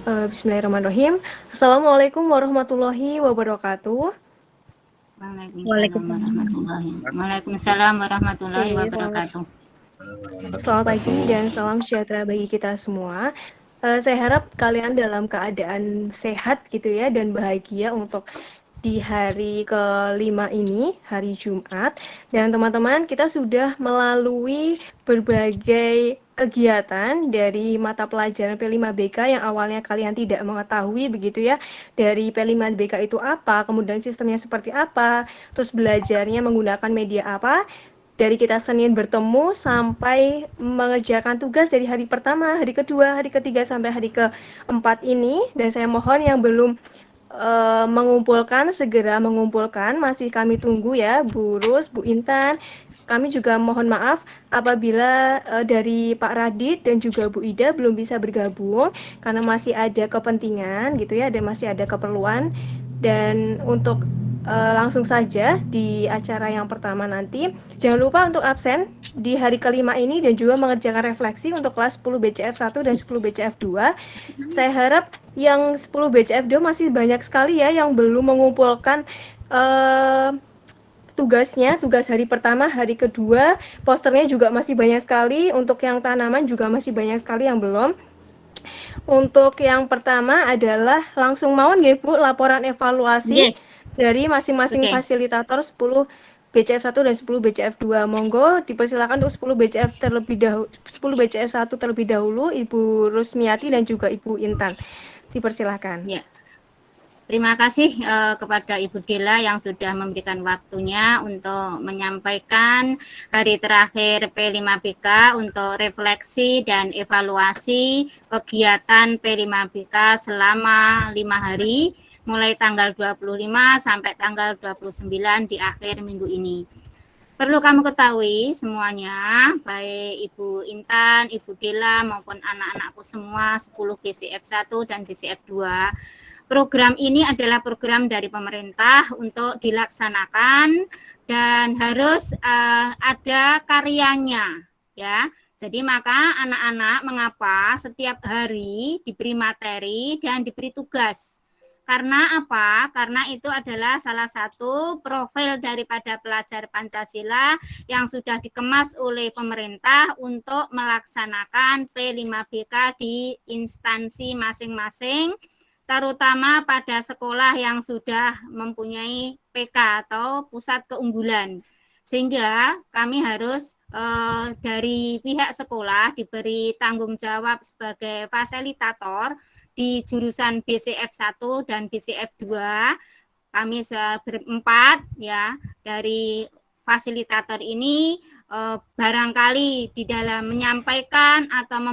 Bismillahirrahmanirrahim. Assalamualaikum warahmatullahi wabarakatuh. Waalaikumsalam warahmatullahi Oke, wabarakatuh. selamat pagi dan salam sejahtera bagi kita semua. Saya harap kalian dalam keadaan sehat gitu ya dan bahagia untuk di hari kelima ini, hari Jumat. Dan teman-teman, kita sudah melalui berbagai kegiatan dari mata pelajaran P5BK yang awalnya kalian tidak mengetahui begitu ya. Dari P5BK itu apa, kemudian sistemnya seperti apa, terus belajarnya menggunakan media apa. Dari kita Senin bertemu sampai mengerjakan tugas dari hari pertama, hari kedua, hari ketiga sampai hari keempat ini. Dan saya mohon yang belum mengumpulkan, segera mengumpulkan, masih kami tunggu ya Bu Rus, Bu Intan. Kami juga mohon maaf apabila dari Pak Radit dan juga Bu Ida belum bisa bergabung karena masih ada kepentingan gitu ya, dan masih ada keperluan. Dan untuk langsung saja di acara yang pertama nanti, jangan lupa untuk absen di hari kelima ini dan juga mengerjakan refleksi untuk kelas 10 BCF 1 dan 10 BCF 2. Saya harap yang 10 BCF 2 masih banyak sekali ya yang belum mengumpulkan tugasnya, tugas hari pertama, hari kedua, posternya juga masih banyak sekali, untuk yang tanaman juga masih banyak sekali yang belum. Untuk yang pertama adalah langsung mawon nggih Bu, laporan evaluasi Nggih, dari masing-masing oke. fasilitator 10 BCF 1 dan 10 BCF 2. Monggo dipersilakan untuk 10 BCF terlebih dahulu, 10 BCF 1 terlebih dahulu Ibu Rusmiati dan juga Ibu Intan. Dipersilakan. Ya. Terima kasih kepada Ibu Dela yang sudah memberikan waktunya untuk menyampaikan hari terakhir P5BK untuk refleksi dan evaluasi kegiatan P5BK selama 5 hari, mulai tanggal 25 sampai tanggal 29 di akhir minggu ini. Perlu kamu ketahui semuanya, baik Ibu Intan, Ibu Dela maupun anak-anakku semua 10 BCF 1 dan BCF 2. Program ini adalah program dari pemerintah untuk dilaksanakan dan harus ada karyanya ya. Jadi maka anak-anak mengapa setiap hari diberi materi dan diberi tugas. Karena apa? Karena itu adalah salah satu profil daripada pelajar Pancasila yang sudah dikemas oleh pemerintah untuk melaksanakan P5BK di instansi masing-masing, terutama pada sekolah yang sudah mempunyai PK atau pusat keunggulan. Sehingga kami harus dari pihak sekolah diberi tanggung jawab sebagai fasilitator di jurusan BCF 1 dan BCF 2. Kami berempat ya, dari fasilitator ini barangkali di dalam menyampaikan atau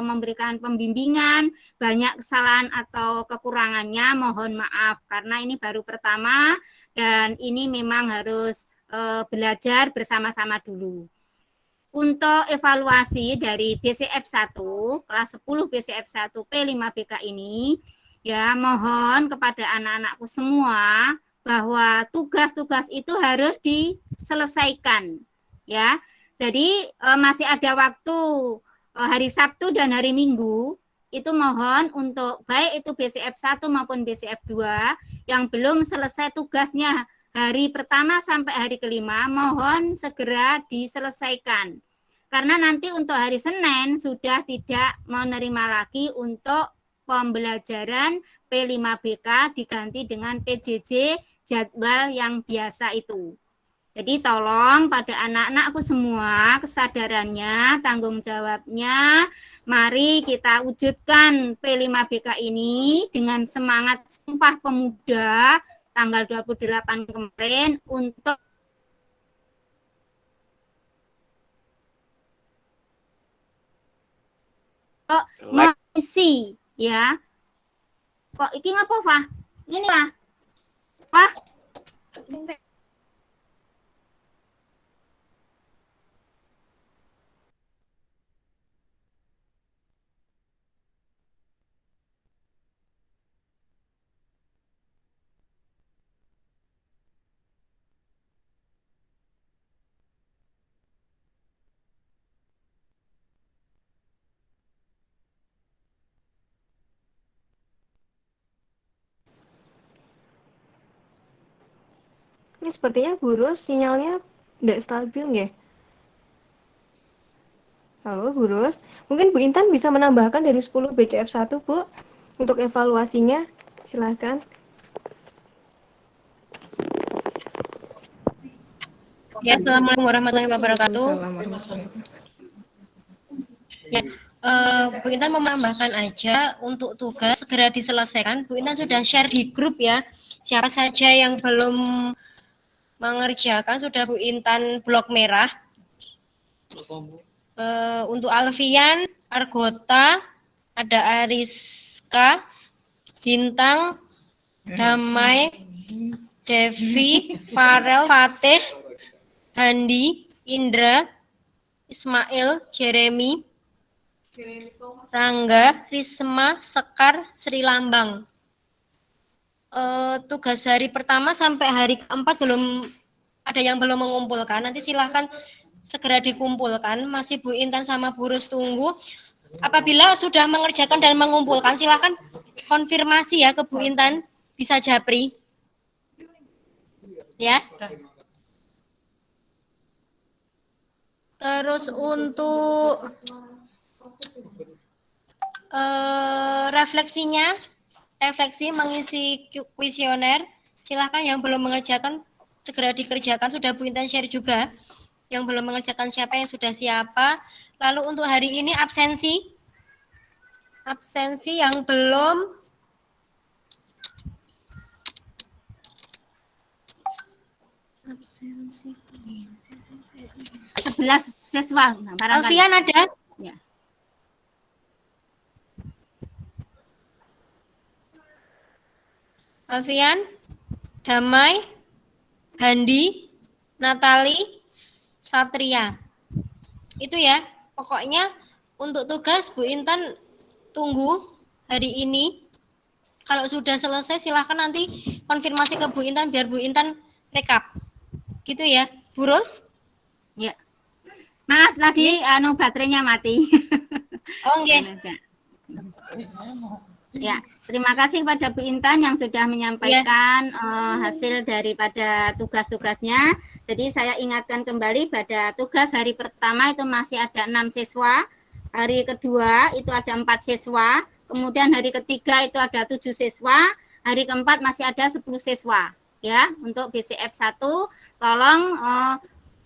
memberikan pembimbingan banyak kesalahan atau kekurangannya, mohon maaf karena ini baru pertama dan ini memang harus belajar bersama-sama dulu. Untuk evaluasi dari BCF 1, kelas 10 BCF 1 P5BK ini, ya mohon kepada anak-anakku semua bahwa tugas-tugas itu harus diselesaikan ya. Jadi masih ada waktu hari Sabtu dan hari Minggu, itu mohon untuk baik itu BCF 1 maupun BCF 2 yang belum selesai tugasnya hari pertama sampai hari kelima, mohon segera diselesaikan. Karena nanti untuk hari Senin sudah tidak menerima lagi untuk pembelajaran P5BK diganti dengan PJJ jadwal yang biasa itu. Jadi tolong pada anak-anakku semua kesadarannya, tanggung jawabnya, mari kita wujudkan P5BK ini dengan semangat Sumpah Pemuda tanggal 28 kemarin untuk mengisi ya. Kok iki ngapa, Fah? Ini lah. Fah. Ini sepertinya Bu Ros sinyalnya tidak stabil nggih. Halo Bu Ros, mungkin Bu Intan bisa menambahkan dari 10 BCF1 Bu untuk evaluasinya. Silakan. Ya, Assalamualaikum warahmatullahi wabarakatuh. Waalaikumsalam warahmatullahi wabarakatuh. Ya, Bu Intan mau menambahkan aja untuk tugas segera diselesaikan. Bu Intan sudah share di grup ya. Siapa saja yang belum mengerjakan sudah Bu Intan blok merah. Untuk Alfian, Argota, ada Ariska, Bintang, Damai, Devi, Farel, Fatih, Handi, Indra, Ismail, Jeremy, Rangga, Risma, Sekar, Sri Lambang. Tugas hari pertama sampai hari keempat belum ada yang belum mengumpulkan. Nanti silahkan segera dikumpulkan. Masih Bu Intan sama Bu Rus tunggu. Apabila sudah mengerjakan dan mengumpulkan, silahkan konfirmasi ya ke Bu Intan. Bisa japri. Ya. Terus untuk refleksi mengisi kuesioner, silahkan yang belum mengerjakan segera dikerjakan. Sudah Bu Intan share juga yang belum mengerjakan siapa yang sudah siapa. Lalu untuk hari ini absensi yang belum 11 siswa barangkali. Alfian ada? Ya. Alfian, Damai, Handi, Natali, Satria. Itu ya, pokoknya untuk tugas Bu Intan tunggu hari ini. Kalau sudah selesai silahkan nanti konfirmasi ke Bu Intan biar Bu Intan rekap. Gitu ya, Bu Ros? Ya. Maaf tadi baterainya mati. Oh, enggak. Ya, terima kasih kepada Bu Intan yang sudah menyampaikan hasil daripada tugas-tugasnya. Jadi saya ingatkan kembali pada tugas hari pertama itu masih ada 6 siswa, hari kedua itu ada 4 siswa, kemudian hari ketiga itu ada 7 siswa, hari keempat masih ada 10 siswa. Ya, untuk BCF 1 tolong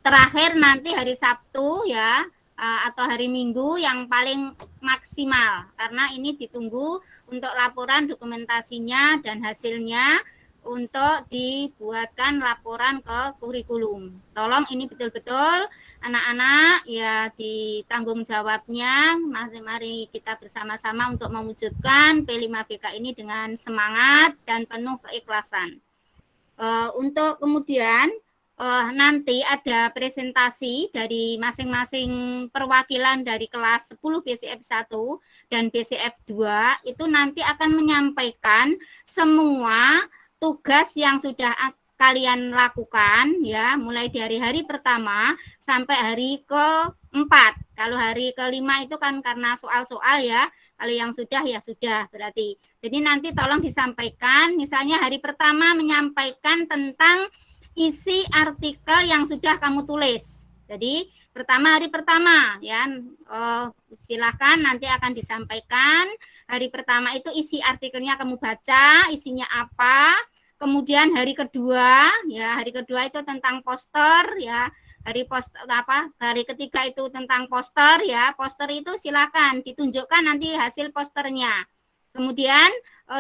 terakhir nanti hari Sabtu ya atau hari Minggu yang paling maksimal karena ini ditunggu untuk laporan dokumentasinya dan hasilnya untuk dibuatkan laporan ke kurikulum. Tolong ini betul-betul anak-anak ya ditanggung jawabnya. Mari kita bersama-sama untuk mewujudkan P5BK ini dengan semangat dan penuh keikhlasan. Untuk kemudian nanti ada presentasi dari masing-masing perwakilan dari kelas 10 BCF 1 dan BCF 2 itu nanti akan menyampaikan semua tugas yang sudah kalian lakukan ya mulai dari hari pertama sampai hari keempat. Kalau hari kelima itu kan karena soal-soal ya. Kalau yang sudah ya sudah berarti. Jadi nanti tolong disampaikan misalnya hari pertama menyampaikan tentang isi artikel yang sudah kamu tulis. Jadi hari pertama ya silahkan nanti akan disampaikan. Hari pertama itu isi artikelnya kamu baca, isinya apa. Kemudian hari kedua itu tentang poster ya. Hari ketiga itu tentang poster ya. Poster itu silakan ditunjukkan nanti hasil posternya. Kemudian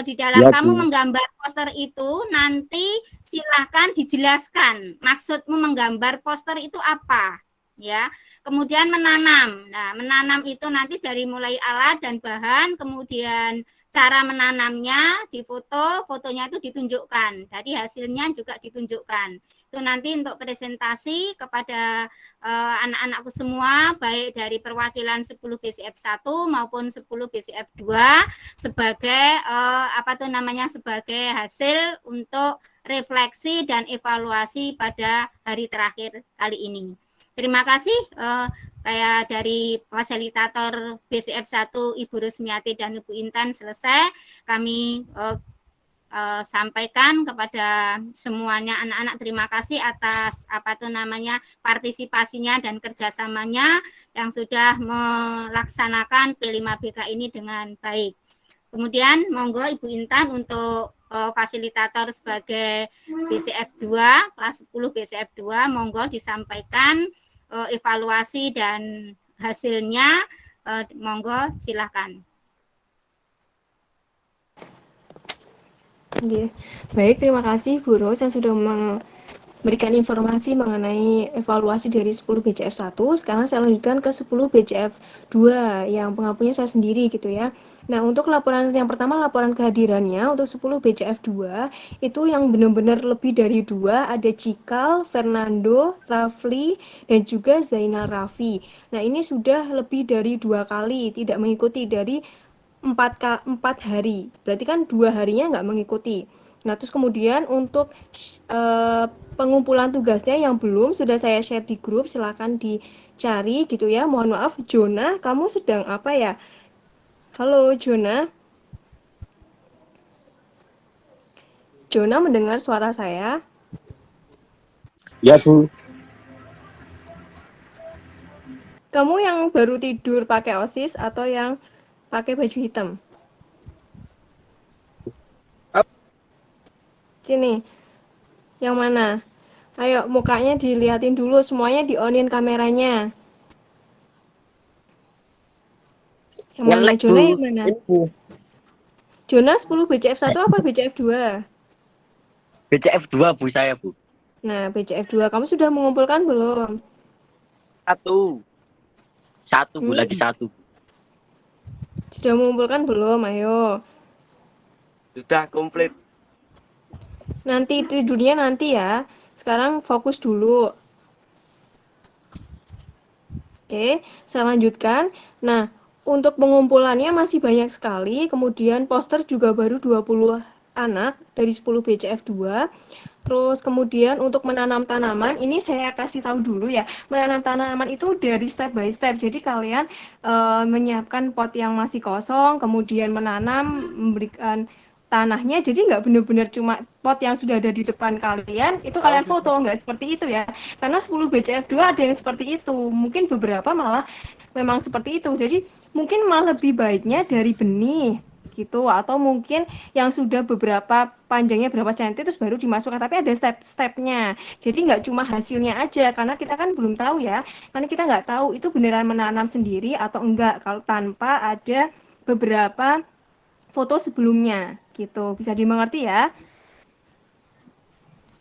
di dalam kamu menggambar poster itu nanti silakan dijelaskan maksudmu menggambar poster itu apa ya. Kemudian menanam. Nah, menanam itu nanti dari mulai alat dan bahan, kemudian cara menanamnya fotonya itu ditunjukkan. Jadi hasilnya juga ditunjukkan. Itu nanti untuk presentasi kepada anak-anakku semua baik dari perwakilan 10 BCF 1 maupun 10 BCF 2 sebagai sebagai hasil untuk refleksi dan evaluasi pada hari terakhir kali ini. Terima kasih kayak dari fasilitator BCF 1 Ibu Rusmiati dan Ibu Intan selesai. Kami sampaikan kepada semuanya anak-anak, terima kasih atas partisipasinya dan kerjasamanya yang sudah melaksanakan P5BK ini dengan baik. Kemudian monggo Ibu Intan untuk fasilitator sebagai BCF 2, kelas 10 BCF 2, monggo disampaikan evaluasi dan hasilnya, monggo silakan. Baik, terima kasih Bu Ros yang sudah memberikan informasi mengenai evaluasi dari 10 BCF 1. Sekarang saya lanjutkan ke 10 BCF 2 yang pengampunya saya sendiri gitu ya. Nah, untuk laporan yang pertama, laporan kehadirannya untuk 10 BCF 2 itu yang benar-benar lebih dari 2, ada Cikal, Fernando, Rafli, dan juga Zainal Raffi. Nah, ini sudah lebih dari 2 kali tidak mengikuti dari 4 hari, berarti kan 2 harinya nggak mengikuti. Nah, terus kemudian untuk pengumpulan tugasnya yang belum sudah saya share di grup, silakan dicari gitu ya. Mohon maaf, Jona, kamu sedang apa ya? Halo, Jona. Jona mendengar suara saya? Ya, Bu. Kamu yang baru tidur pakai OSIS atau yang pakai baju hitam? Sini. Yang mana? Ayo, mukanya dilihatin dulu, semuanya di-on-in kameranya. Yang mana? Jona yang mana? Jona 10 BCF 1 apa BCF 2? BCF 2, Bu, saya, Bu. Nah, BCF 2 kamu sudah mengumpulkan belum? Satu, Bu, lagi satu. Sudah mengumpulkan belum? Ayo. Sudah komplit. Nanti tidurnya nanti ya. Sekarang fokus dulu. Oke, saya lanjutkan. Nah, untuk pengumpulannya masih banyak sekali. Kemudian poster juga baru 20 anak dari 10 BCF 2. Terus kemudian untuk menanam tanaman, ini saya kasih tahu dulu ya. Menanam tanaman itu dari step by step. Jadi kalian menyiapkan pot yang masih kosong, kemudian menanam, memberikan tanahnya. Jadi nggak benar-benar cuma pot yang sudah ada di depan kalian, itu kalian foto. Nggak seperti itu ya. Karena 10 BCF 2 ada yang seperti itu. Mungkin beberapa malah memang seperti itu. Jadi mungkin malah lebih baiknya dari benih gitu, atau mungkin yang sudah beberapa panjangnya berapa cm terus baru dimasukkan, tapi ada step-stepnya. Jadi nggak cuma hasilnya aja, karena kita kan belum tahu ya, karena kita nggak tahu itu beneran menanam sendiri atau enggak kalau tanpa ada beberapa foto sebelumnya gitu. Bisa dimengerti ya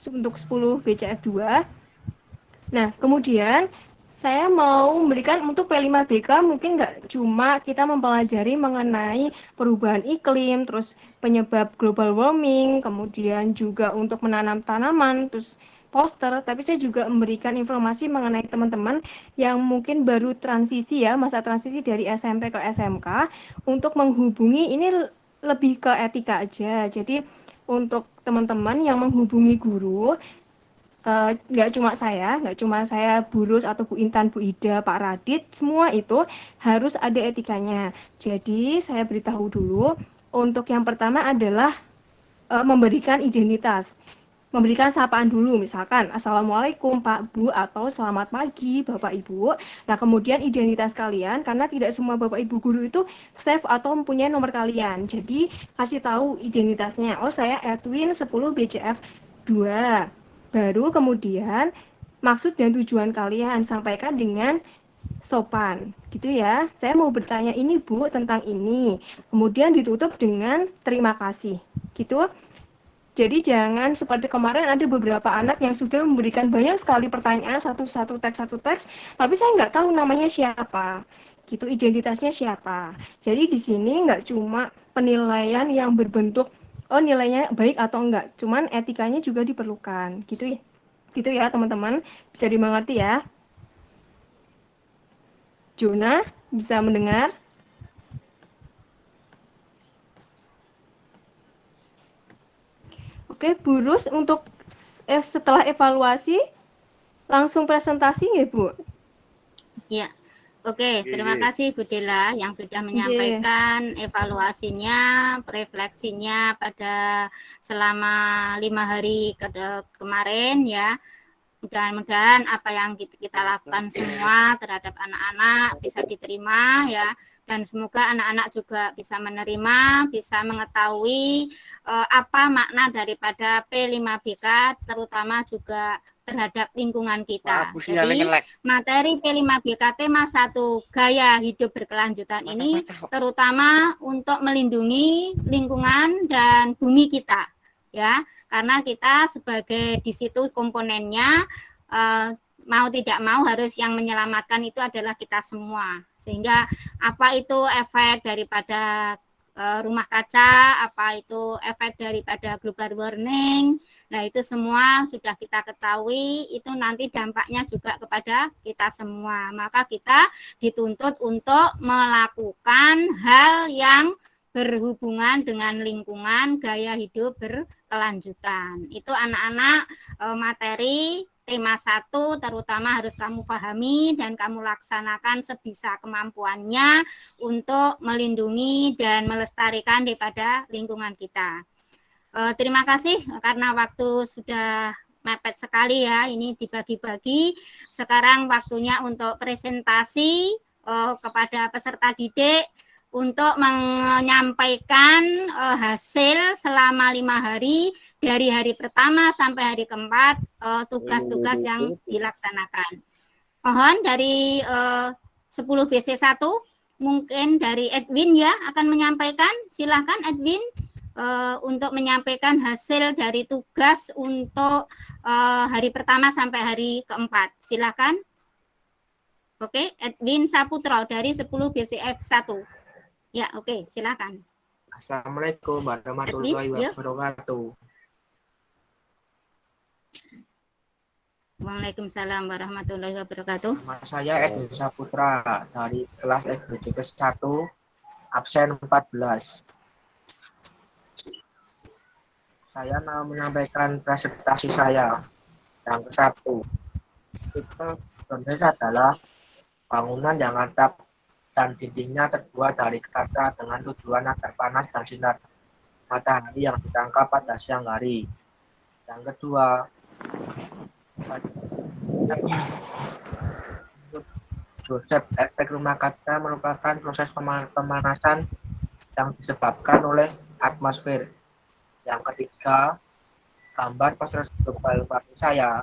untuk 10 BCF 2. Nah, kemudian saya mau memberikan untuk P5BK mungkin nggak cuma kita mempelajari mengenai perubahan iklim, terus penyebab global warming, kemudian juga untuk menanam tanaman, terus poster, tapi saya juga memberikan informasi mengenai teman-teman yang mungkin baru transisi ya, masa transisi dari SMP ke SMK, untuk menghubungi ini lebih ke etika aja. Jadi untuk teman-teman yang menghubungi guru, nggak cuma saya, Bu Rus atau Bu Intan, Bu Ida, Pak Radit, semua itu harus ada etikanya. Jadi saya beritahu dulu, untuk yang pertama adalah memberikan identitas. Memberikan sapaan dulu, misalkan Assalamualaikum Pak Bu atau selamat pagi Bapak Ibu. Nah, kemudian identitas kalian, karena tidak semua Bapak Ibu guru itu save atau mempunyai nomor kalian. Jadi kasih tahu identitasnya. Oh, saya Edwin 10 BCF 2. Baru kemudian maksud dan tujuan kalian sampaikan dengan sopan gitu ya. Saya mau bertanya ini Bu tentang ini, kemudian ditutup dengan terima kasih gitu. Jadi jangan seperti kemarin ada beberapa anak yang sudah memberikan banyak sekali pertanyaan, satu teks, tapi saya nggak tahu namanya siapa gitu, identitasnya siapa. Jadi di sini nggak cuma penilaian yang berbentuk oh nilainya baik atau enggak, cuman etikanya juga diperlukan gitu ya teman-teman, bisa dimengerti ya. Jona bisa mendengar? Oke, Bu Rus, untuk setelah evaluasi langsung presentasi ya Bu? Ya, Oke, terima kasih Bu Dela yang sudah menyampaikan evaluasinya, refleksinya pada selama 5 hari kemarin ya. Mudah-mudahan apa yang kita lakukan semua terhadap anak-anak bisa diterima ya, dan semoga anak-anak juga bisa menerima, bisa mengetahui apa makna daripada P5BK, terutama juga terhadap lingkungan kita. Jadi materi P5BK tema 1 gaya hidup berkelanjutan ini terutama untuk melindungi lingkungan dan bumi kita ya, karena kita sebagai di situ komponennya mau tidak mau harus yang menyelamatkan itu adalah kita semua. Sehingga apa itu efek daripada rumah kaca, apa itu efek daripada global warming, nah itu semua sudah kita ketahui, itu nanti dampaknya juga kepada kita semua. Maka kita dituntut untuk melakukan hal yang berhubungan dengan lingkungan, gaya hidup berkelanjutan. Itu anak-anak materi tema 1 terutama harus kamu pahami dan kamu laksanakan sebisa kemampuannya untuk melindungi dan melestarikan daripada lingkungan kita. Terima kasih karena waktu sudah mepet sekali ya, ini dibagi-bagi. Sekarang waktunya untuk presentasi kepada peserta didik untuk menyampaikan hasil selama 5 hari dari hari pertama sampai hari keempat, tugas-tugas yang dilaksanakan. Mohon dari 10 BC1 mungkin dari Edwin ya akan menyampaikan. Silahkan Edwin untuk menyampaikan hasil dari tugas untuk hari pertama sampai hari keempat. Silahkan. Oke, Edwin Saputro dari 10 BCF 1. Ya, oke, silakan. Assalamualaikum warahmatullahi wabarakatuh. Waalaikumsalam warahmatullahi wabarakatuh. Nama saya Edwin Saputra dari kelas SBDK 1, absen 14. Saya mau menyampaikan presentasi saya yang ke-1. Itu sebenarnya adalah bangunan yang atap dan dindingnya terbuat dari kaca dengan tujuan agar panas dan sinar matahari yang ditangkap pada siang hari. Yang kedua, Joseph, efek rumah kaca merupakan proses pemanasan yang disebabkan oleh atmosfer. Yang ketiga, gambar proses global warming saya.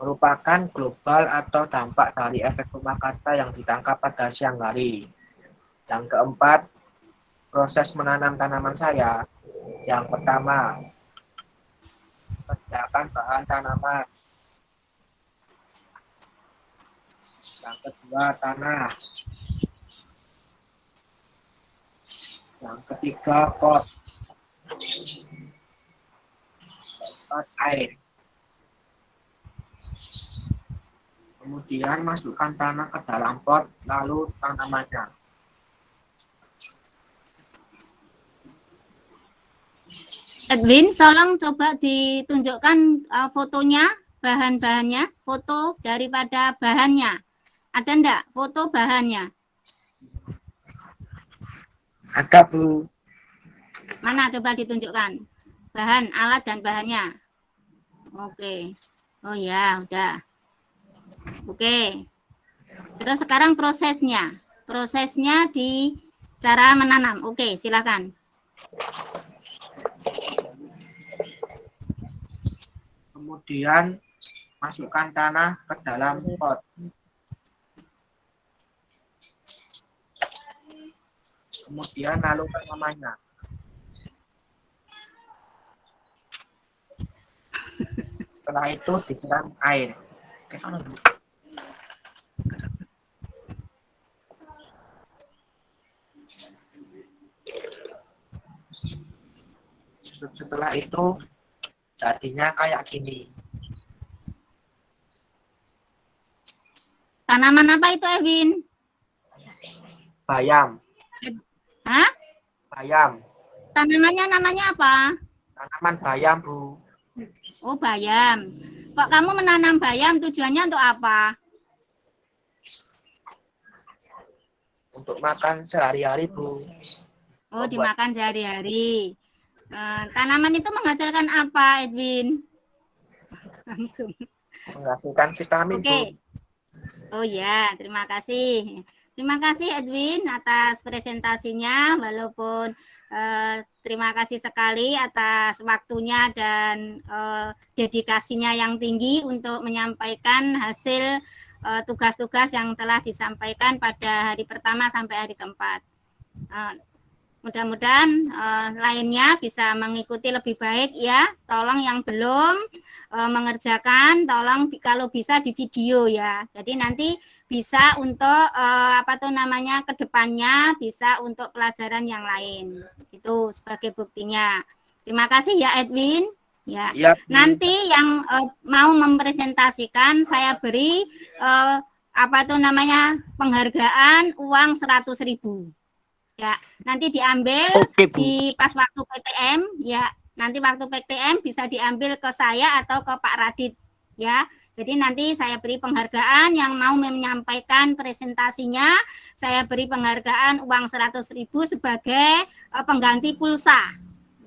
Merupakan global atau dampak dari efek rumah kaca yang ditangkap pada siang hari. Yang keempat, proses menanam tanaman saya. Yang pertama, sediakan bahan tanaman. Yang kedua, tanah. Yang ketiga, pot. Keempat, air. Kemudian masukkan tanah ke dalam pot, lalu tanamannya. Edwin, tolong coba ditunjukkan fotonya, bahan-bahannya, foto daripada bahannya. Ada enggak foto bahannya? Ada, Bu. Mana coba ditunjukkan? Bahan, alat, dan bahannya. Oke. Oh ya, udah. Oke. Terus sekarang prosesnya. Prosesnya di cara menanam. Oke, silakan. Kemudian masukkan tanah ke dalam pot. Kemudian lalu tanamannya. Setelah itu disiram air. Setelah itu jadinya kayak gini. Tanaman apa itu, Edwin? Bayam. Hah? Bayam. Tanamannya namanya apa? Tanaman bayam, Bu. Oh, bayam. Kok kamu menanam bayam tujuannya untuk apa? Untuk makan sehari-hari, Bu. Oh, dimakan sehari-hari. Tanaman itu menghasilkan apa, Edwin? Langsung. Menghasilkan vitamin, Oke. Bu. Oh ya, terima kasih. Terima kasih Edwin atas presentasinya, walaupun terima kasih sekali atas waktunya dan dedikasinya yang tinggi untuk menyampaikan hasil tugas-tugas yang telah disampaikan pada hari pertama sampai hari keempat. Mudah-mudahan lainnya bisa mengikuti lebih baik ya. Tolong yang belum mengerjakan, tolong kalau bisa di video ya. Jadi nanti bisa untuk kedepannya bisa untuk pelajaran yang lain. Itu sebagai buktinya. Terima kasih ya Edwin. Ya. Iya, Bu. Nanti yang mau mempresentasikan saya beri penghargaan uang 100.000. Ya, nanti diambil Oke, Bu. di pas waktu PTM ya. Nanti waktu PTM bisa diambil ke saya atau ke Pak Radit ya. Jadi nanti saya beri penghargaan yang mau menyampaikan presentasinya, saya beri penghargaan uang 100.000 sebagai pengganti pulsa.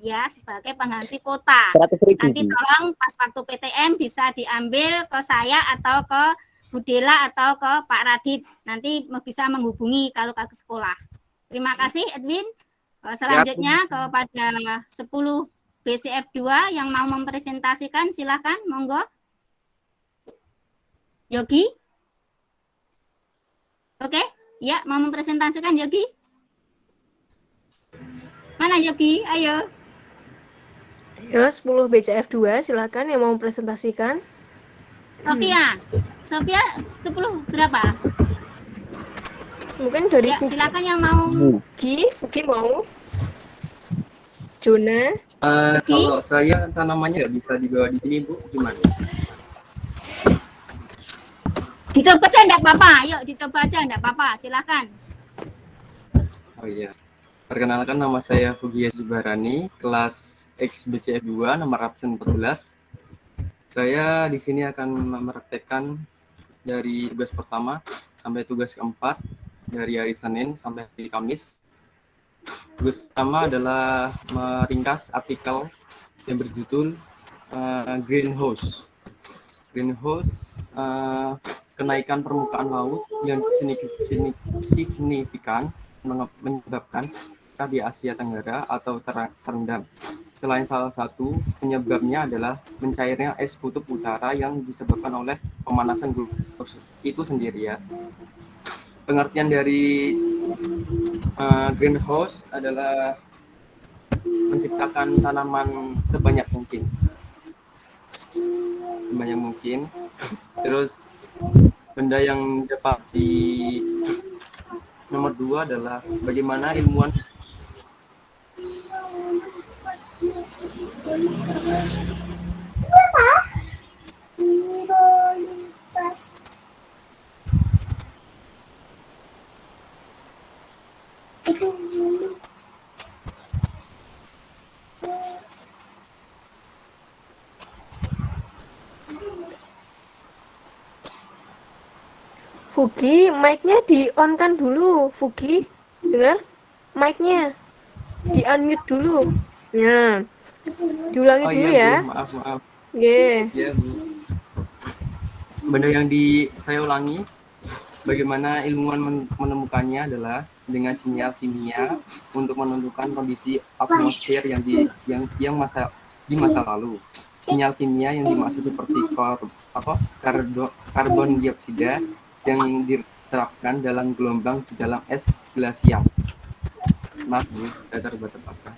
Ya, sebagai pengganti kuota. 100.000. Nanti tolong pas waktu PTM bisa diambil ke saya atau ke Bu Dela atau ke Pak Radit. Nanti bisa menghubungi kalau ke sekolah. Terima kasih Edwin. Selanjutnya kepada 10 BCF 2 yang mau mempresentasikan, silakan, monggo. Yogi? Oke, ya mau mempresentasikan Yogi. Mana Yogi? Ayo. Ayo 10 BCF 2 silakan yang mau mempresentasikan. Sofia 10 berapa? Mungkin dari Ya, silakan yang mau. Fuki mau. Jona. Kalau saya tanamannya nggak bisa dibawa di sini, Bu, gimana? Dicoba aja enggak apa-apa. Ayo dicoba aja enggak apa-apa. Silakan. Oh iya. Perkenalkan, nama saya Fugia Zibarani, kelas XBCF 2, nomor absen 14. Saya di sini akan mempraktekkan dari tugas pertama sampai tugas keempat, dari hari Senin sampai hari Kamis. Tugas pertama adalah meringkas artikel yang berjudul Greenhouse. Greenhouse, kenaikan permukaan laut yang signifikan menyebabkan di Asia Tenggara atau terendam. Selain salah satu penyebabnya adalah mencairnya es kutub utara yang disebabkan oleh pemanasan globus itu sendiri ya. Pengertian dari greenhouse adalah menciptakan tanaman sebanyak mungkin. Terus benda yang dapat di nomor 2 adalah bagaimana ilmuwan Fuki, mic-nya di-on kan dulu, Fuki. Dengar? Mic-nya di-unmute dulu. Ya. Diulangi dulu ya. Bu, maaf. Yeah. Ya, Bu. Benda yang saya ulangi, bagaimana ilmuwan menemukannya adalah dengan sinyal kimia untuk menentukan kondisi atmosfer di masa lalu. Sinyal kimia yang dimaksud seperti karbon dioksida yang diterapkan dalam gelombang di dalam es glasial. Maaf Bu, saya terbata-bata.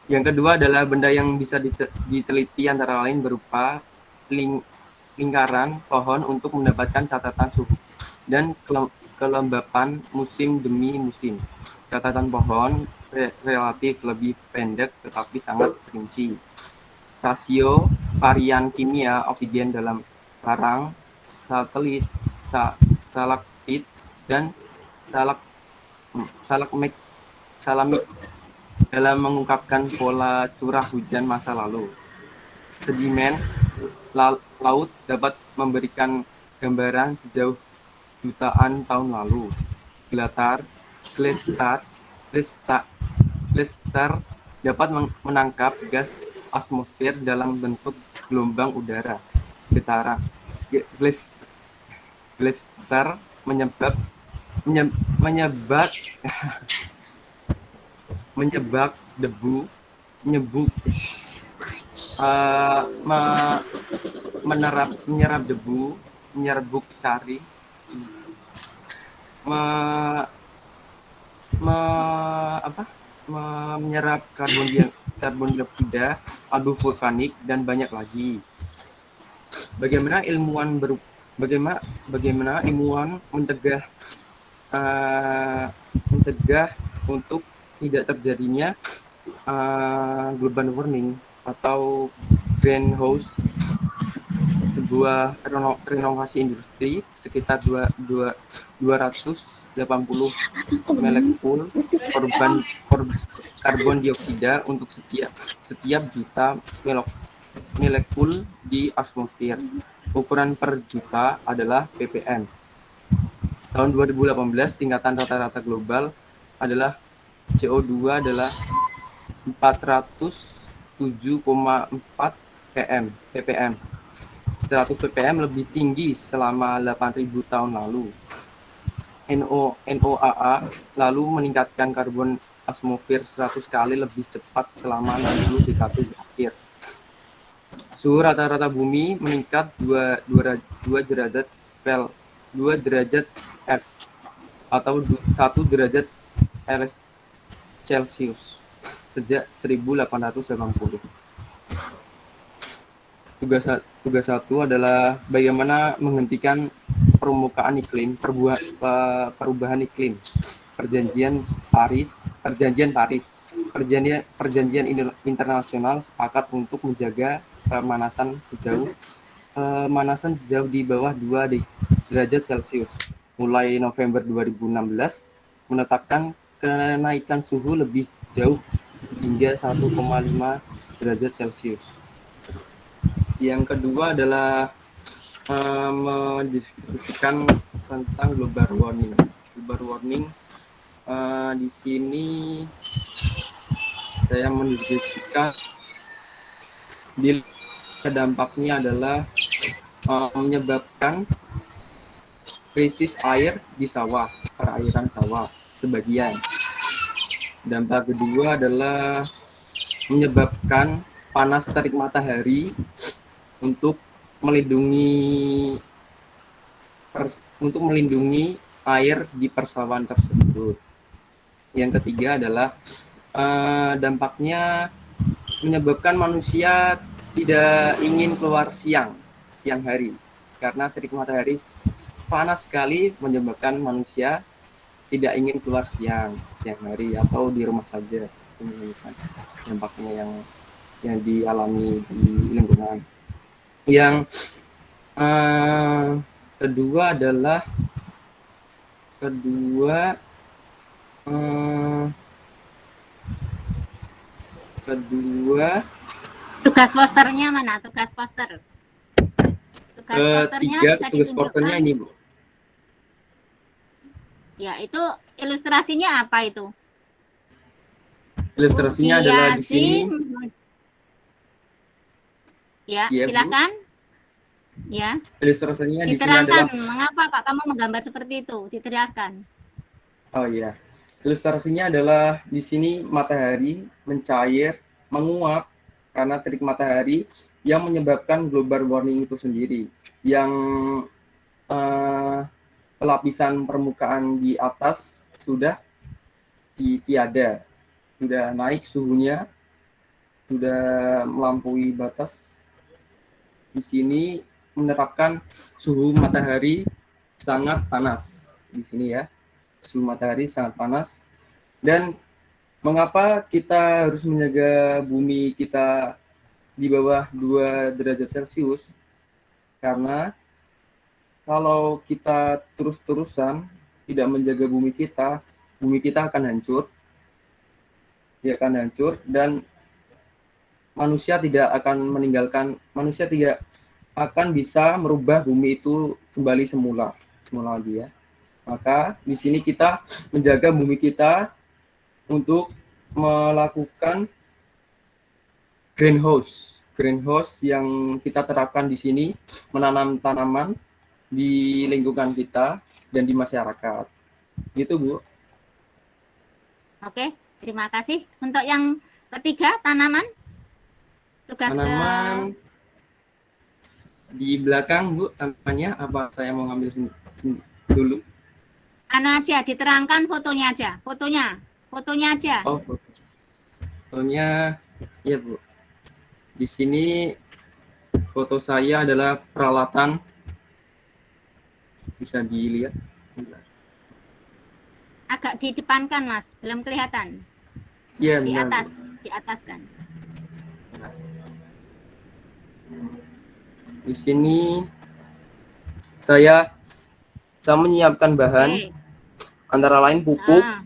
Yang kedua adalah benda yang bisa diteliti antara lain berupa lingkaran pohon untuk mendapatkan catatan suhu dan kelembapan musim demi musim. Catatan pohon relatif lebih pendek tetapi sangat rinci. Rasio varian kimia oksigen dalam karang, stalaktit dan salamit dalam mengungkapkan pola curah hujan masa lalu. Sedimen laut dapat memberikan gambaran sejauh jutaan tahun lalu. Gletsar dapat menangkap gas atmosfer dalam bentuk gelombang udara getaran. Gletsar menyebak debu, menyerap debu, menyerbuk sari, menyerap karbon dioksida, abu vulkanik, dan banyak lagi. Bagaimana ilmuwan mencegah untuk tidak terjadinya global warming atau greenhouse, sebuah renovasi industri sekitar 280 molekul karbon dioksida untuk setiap juta molekul di atmosfer. Ukuran per juta adalah ppm. Tahun 2018 tingkatan rata-rata global adalah CO2 adalah 407,4 ppm. 100 ppm lebih tinggi selama 8.000 tahun lalu. NOAA lalu meningkatkan karbon atmosfer 100 kali lebih cepat selama 60 dekade terakhir. Suhu rata-rata bumi meningkat 2 derajat F atau 1 derajat Celcius sejak 1880. Tugas satu adalah bagaimana menghentikan perubahan iklim. Perjanjian internasional sepakat untuk menjaga pemanasan sejauh di bawah 2 derajat Celcius. Mulai November 2016 menetapkan kenaikan suhu lebih jauh hingga 1,5 derajat Celcius. Yang kedua adalah mendiskusikan tentang global warming. Global warming di sini saya mendiskusikan dampaknya adalah menyebabkan krisis air di sawah, perairan sawah sebagian. Dampak kedua adalah menyebabkan panas terik matahari untuk melindungi air di persawahan tersebut. Yang ketiga adalah dampaknya menyebabkan manusia tidak ingin keluar siang hari karena terik matahari panas sekali, menyebabkan manusia tidak ingin keluar siang hari atau di rumah saja. Ini dampaknya yang dialami di lingkungan. Yang kedua adalah Tugas posternya mana? Tugas posternya bisa ditunjukkan. Ini, Bu. Ya, itu ilustrasinya apa itu? Ilustrasinya adalah di sini. Ya, Ya, silakan. Bu. Ya. Ilustrasinya di sini diterangkan adalah mengapa Pak kamu menggambar seperti itu? Diterangkan. Oh iya. Ilustrasinya adalah di sini matahari mencair, menguap karena terik matahari yang menyebabkan global warming itu sendiri. Yang lapisan permukaan di atas sudah tiada, sudah naik suhunya, sudah melampaui batas. Di sini menerapkan suhu matahari sangat panas di sini ya. Suhu matahari sangat panas. Dan mengapa kita harus menjaga bumi kita di bawah 2 derajat Celcius? Karena kalau kita terus-terusan tidak menjaga bumi kita akan hancur. dia akan hancur dan manusia tidak akan bisa merubah bumi itu kembali semula lagi ya. Maka di sini kita menjaga bumi kita untuk melakukan greenhouse yang kita terapkan di sini, menanam tanaman di lingkungan kita dan di masyarakat. Gitu, Bu. Oke, terima kasih. Untuk yang ketiga, tanaman. Tugas Tanaman di belakang, Bu, namanya apa? Saya mau ngambil dulu. anu aja, diterangkan fotonya aja. Fotonya aja. Oh, fotonya, ya Bu. Di sini foto saya adalah peralatan, bisa dilihat. Agak didepankan, Mas, belum kelihatan. Iya, Di benar, atas kan. Di sini saya menyiapkan bahan Oke. antara lain pupuk, Ah,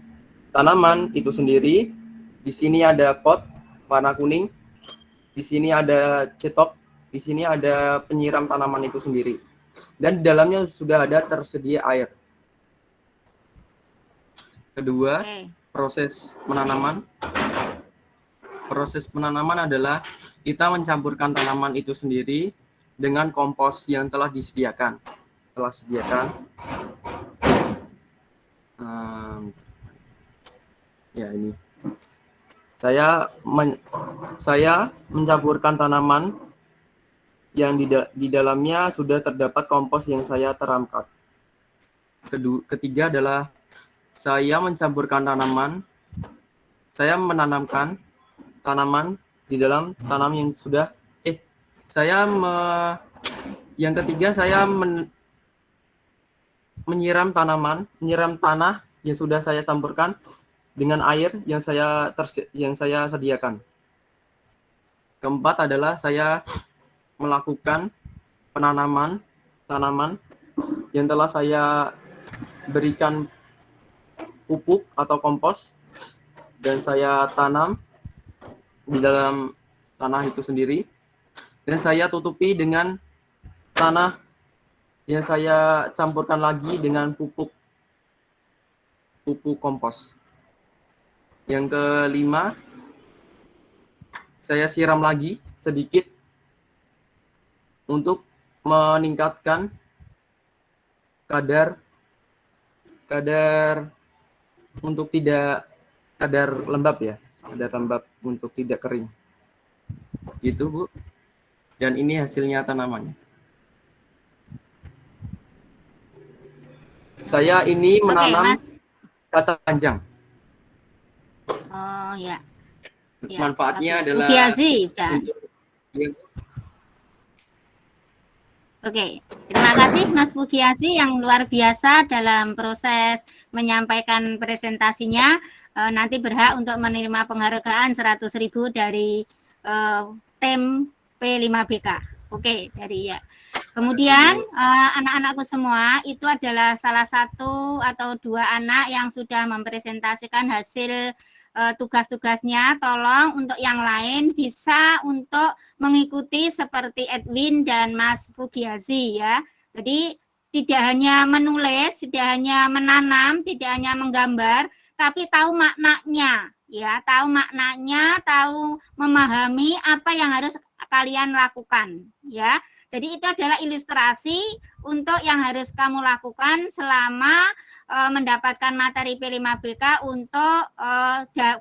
tanaman itu sendiri. Di sini ada pot warna kuning. Di sini ada cetok. Di sini ada penyiram tanaman itu sendiri. Dan di dalamnya sudah ada tersedia air. Kedua, oke. proses penanaman. Proses penanaman adalah kita mencampurkan tanaman itu sendiri dengan kompos yang telah disediakan. Ya ini. Saya mencampurkan tanaman yang di dalamnya sudah terdapat kompos yang saya teramkan. Ketiga adalah saya mencampurkan tanaman. Saya menanamkan tanaman di dalam tanam yang sudah yang ketiga saya menyiram tanah yang sudah saya campurkan dengan air yang saya sediakan. Keempat adalah saya melakukan penanaman tanaman yang telah saya berikan pupuk atau kompos dan saya tanam di dalam tanah itu sendiri, dan saya tutupi dengan tanah yang saya campurkan lagi dengan pupuk kompos. Yang kelima, saya siram lagi sedikit untuk meningkatkan kadar untuk tidak kadar lembab ya, kadar lembab untuk tidak kering. Gitu, Bu. Dan ini hasilnya tanamannya. Saya ini menanam kacang panjang. Oh ya. Manfaatnya bagus. adalah Bukiazi, ya. Oke, terima kasih Mas Bukiazi yang luar biasa dalam proses menyampaikan presentasinya. Nanti berhak untuk menerima penghargaan 100.000 dari tim P5BK. Oke, dari ya. Kemudian anak-anakku semua, itu adalah salah satu atau dua anak yang sudah mempresentasikan hasil tugas-tugasnya. Tolong untuk yang lain bisa untuk mengikuti seperti Edwin dan Mas Fugiazi ya. Jadi tidak hanya menulis, tidak hanya menanam, tidak hanya menggambar, tapi tahu maknanya ya, tahu maknanya, tahu memahami apa yang harus kalian lakukan ya. Jadi itu adalah ilustrasi untuk yang harus kamu lakukan selama mendapatkan materi P5BK untuk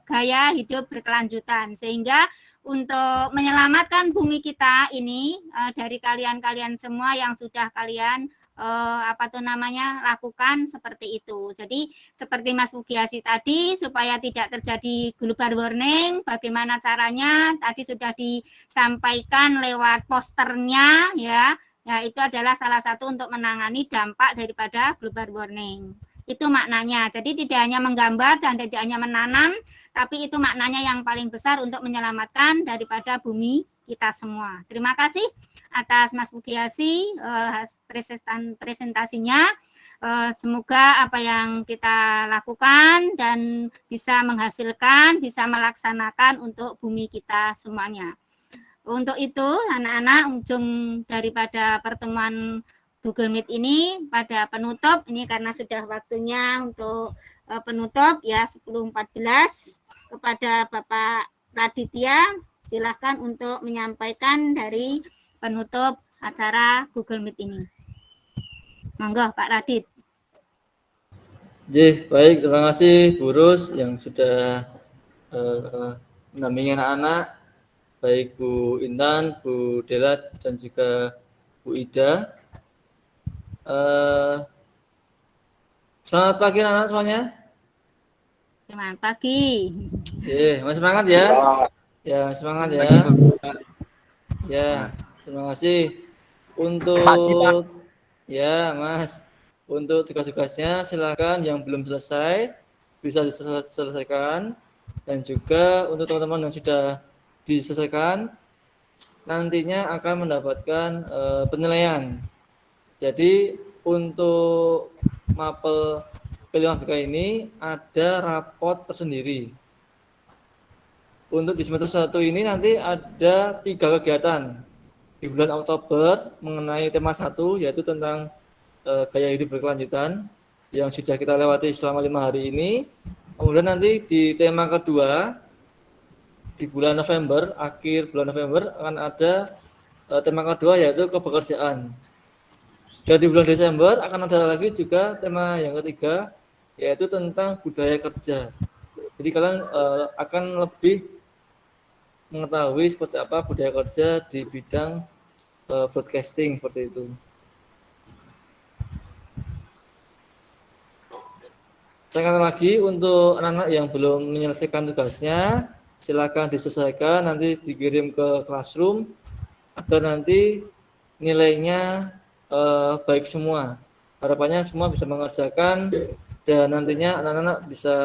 gaya hidup berkelanjutan. Sehingga untuk menyelamatkan bumi kita ini dari kalian-kalian semua yang sudah kalian lakukan seperti itu. Jadi seperti Mas Fugiasi tadi, supaya tidak terjadi global warming, bagaimana caranya tadi sudah disampaikan lewat posternya ya. Ya, itu adalah salah satu untuk menangani dampak daripada global warming. Itu maknanya. Jadi tidak hanya menggambar dan tidak hanya menanam, tapi itu maknanya yang paling besar untuk menyelamatkan daripada bumi kita semua. Terima kasih atas Mas Fugiasi presentasinya. Semoga apa yang kita lakukan dan bisa menghasilkan, bisa melaksanakan untuk bumi kita semuanya. Untuk itu, anak-anak, ujung daripada pertemuan Google Meet ini pada penutup, ini karena sudah waktunya untuk penutup ya 10.14, kepada Bapak Raditya, silakan untuk menyampaikan dari penutup acara Google Meet ini. Monggo Pak Radit. Baik, terima kasih Bu Rus yang sudah mendampingi anak-anak, baik Bu Intan, Bu Dela, dan juga Bu Ida. Selamat pagi anak-anak semuanya. Selamat pagi. Masih semangat ya? Ya, semangat ya. Ya, terima kasih. Untuk ya Mas, untuk tugas-tugasnya silakan yang belum selesai bisa diselesaikan, dan juga untuk teman-teman yang sudah diselesaikan nantinya akan mendapatkan penilaian. Jadi untuk mapel P5BK ini ada rapot tersendiri. Untuk di semester 1 ini nanti ada 3 kegiatan di bulan Oktober mengenai tema 1, yaitu tentang gaya hidup berkelanjutan yang sudah kita lewati selama 5 hari ini. Kemudian nanti di tema kedua di bulan November, akhir bulan November akan ada tema kedua yaitu kepekerjaan. Dan di bulan Desember akan ada lagi juga tema yang ketiga yaitu tentang budaya kerja. Jadi kalian akan lebih mengetahui seperti apa budaya kerja di bidang broadcasting seperti itu. Saya katakan lagi untuk anak-anak yang belum menyelesaikan tugasnya, silakan diselesaikan, nanti dikirim ke classroom agar nanti nilainya baik semua. Harapannya semua bisa mengerjakan dan nantinya anak-anak bisa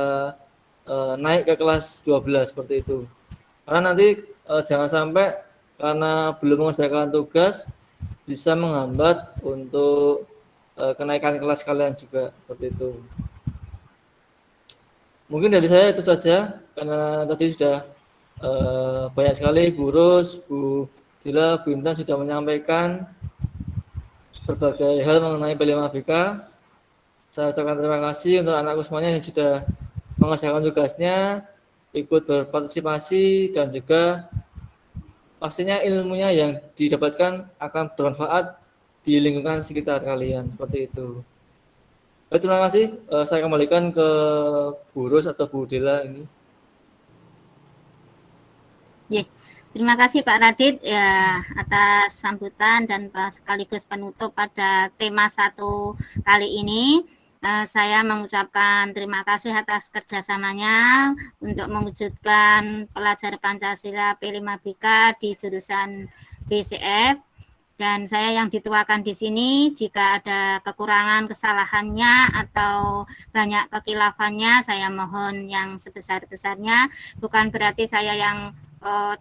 naik ke kelas 12 seperti itu. Karena nanti jangan sampai karena belum mengerjakan tugas bisa menghambat untuk kenaikan kelas kalian juga seperti itu. Mungkin dari saya itu saja karena tadi sudah banyak sekali Bu Rus, Bu Dila, Bu Intan sudah menyampaikan berbagai hal mengenai P5BK. Saya ucapkan terima kasih untuk anakku semuanya yang sudah mengerjakan tugasnya, ikut berpartisipasi, dan juga pastinya ilmunya yang didapatkan akan bermanfaat di lingkungan sekitar kalian, seperti itu. Baik, terima kasih. Saya kembalikan ke Bu Rus atau Bu Dela ini. Terima kasih Pak Radit ya atas sambutan dan sekaligus penutup pada tema 1 kali ini. Saya mengucapkan terima kasih atas kerjasamanya untuk mewujudkan pelajar Pancasila P5BK di jurusan BCF. Dan saya yang dituakan di sini, jika ada kekurangan, kesalahannya, atau banyak kekilafannya, saya mohon yang sebesar-besarnya. Bukan berarti saya yang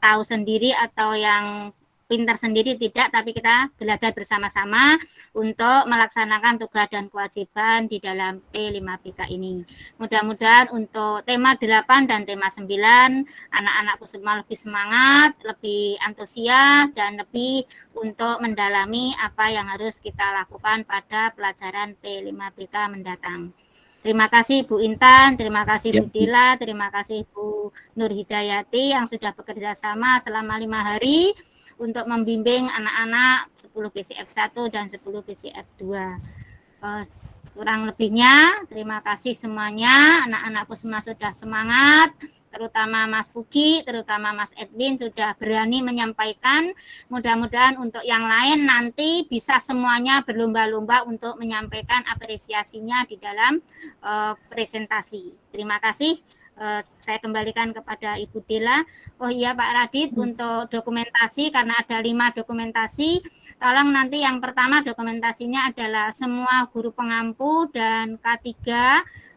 tahu sendiri atau yang pintar sendiri, tidak, tapi kita belajar bersama-sama untuk melaksanakan tugas dan kewajiban di dalam P5BK ini. Mudah-mudahan untuk tema 8 dan tema 9, anak-anakku semua lebih semangat, lebih antusias, dan lebih untuk mendalami apa yang harus kita lakukan pada pelajaran P5BK mendatang. Terima kasih Bu Intan, terima kasih Bu Dila, terima kasih Bu Nur Hidayati yang sudah bekerja sama selama 5 hari untuk membimbing anak-anak 10 BCF 1 dan 10 BCF 2. Kurang lebihnya, terima kasih semuanya, anak-anakku semua sudah semangat, terutama Mas Pugi, terutama Mas Edwin sudah berani menyampaikan. Mudah-mudahan untuk yang lain nanti bisa semuanya berlomba-lomba untuk menyampaikan apresiasinya di dalam presentasi. Terima kasih. Saya kembalikan kepada Ibu Dela. Oh iya Pak Radit, untuk dokumentasi karena ada 5 dokumentasi, tolong nanti yang pertama dokumentasinya adalah semua guru pengampu dan K3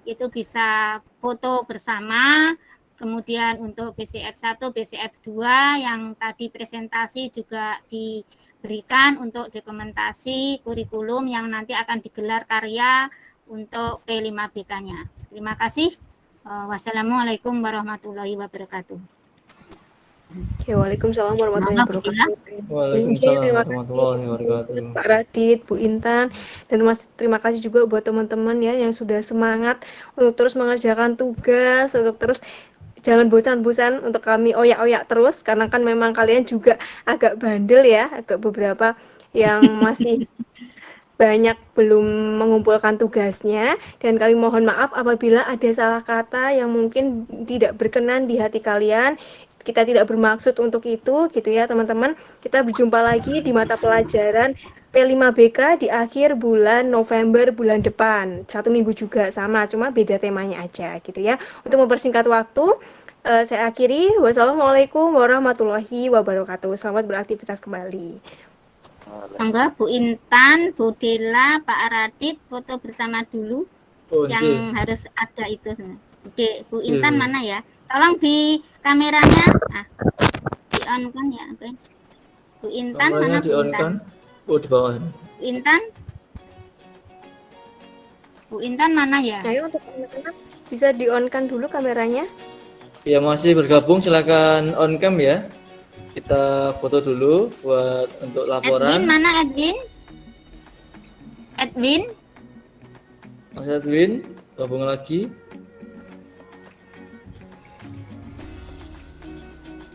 itu bisa foto bersama. Kemudian untuk BCF 1, BCF 2 yang tadi presentasi juga diberikan untuk dokumentasi kurikulum yang nanti akan digelar karya untuk P5BK-nya. Terima kasih. Wassalamualaikum warahmatullahi wabarakatuh. Oke, waalaikumsalam warahmatullahi Mangga, Bu Dila. wabarakatuh. Waalaikumsalam Terima warahmatullahi wabarakatuh. kasih Pak Radit, Bu Intan, dan terima kasih juga buat teman-teman ya yang sudah semangat untuk terus mengerjakan tugas, untuk terus jangan bosan-bosan untuk kami oyak-oyak terus, karena kan memang kalian juga agak bandel ya, agak beberapa yang masih banyak belum mengumpulkan tugasnya, dan kami mohon maaf apabila ada salah kata yang mungkin tidak berkenan di hati kalian. Kita tidak bermaksud untuk itu gitu ya teman-teman. Kita berjumpa lagi di mata pelajaran P5BK di akhir bulan November bulan depan. 1 minggu juga sama, cuma beda temanya aja gitu ya. Untuk mempersingkat waktu, saya akhiri. Wassalamualaikum warahmatullahi wabarakatuh. Selamat beraktivitas kembali. Mangga Bu Intan, Bu Dila, Pak Radit foto bersama dulu. Oh, Yang harus ada itu. Oke, Bu Intan Iya. mana ya? Tolong di kameranya di on kan ya. Oke. Bu Intan Kameranya mana di Bu on Intan? kan? Oh, di bawah. Bu Intan? Bu Intan mana ya? Ayo untuk anak-anak bisa di-on-kan dulu kameranya. Ya, masih bergabung, silakan on cam ya. Kita foto dulu buat untuk Edwin laporan. mana Edwin? Edwin? Mas Edwin, gabung lagi.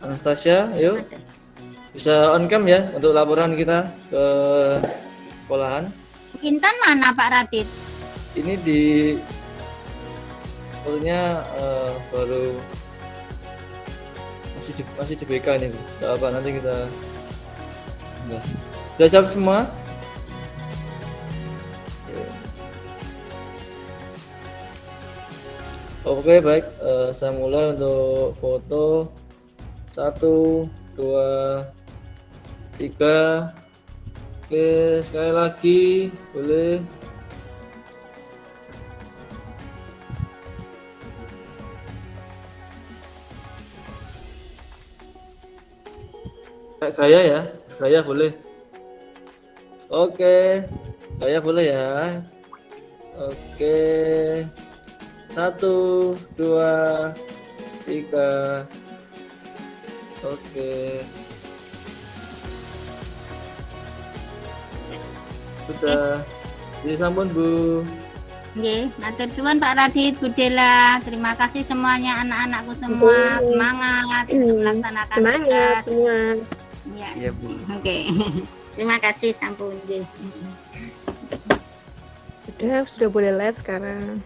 Anastasia, yuk. Bisa on cam ya untuk laporan kita ke sekolahan. Bu Intan mana Pak Radit? Ini di fotonya baru masih di BK ini. Nggak apa, nanti kita udah. Sudah siap semua? Oke, baik. Saya mulai untuk foto 1, 2, 3. Oke, sekali lagi boleh. Gaya ya, gaya boleh. Oke, gaya boleh ya. Oke, 1, 2, 3. Oke. Sudah. Jadi sampun Bu. Nggih, matur suwun Pak Radit, Bu Dela. Terima kasih semuanya anak-anakku semua. Oke. Semangat untuk melaksanakan Semangat tugas. semua. Ya. Iya, Bu. Oke. Terima kasih sampun nggih. Sudah boleh live sekarang.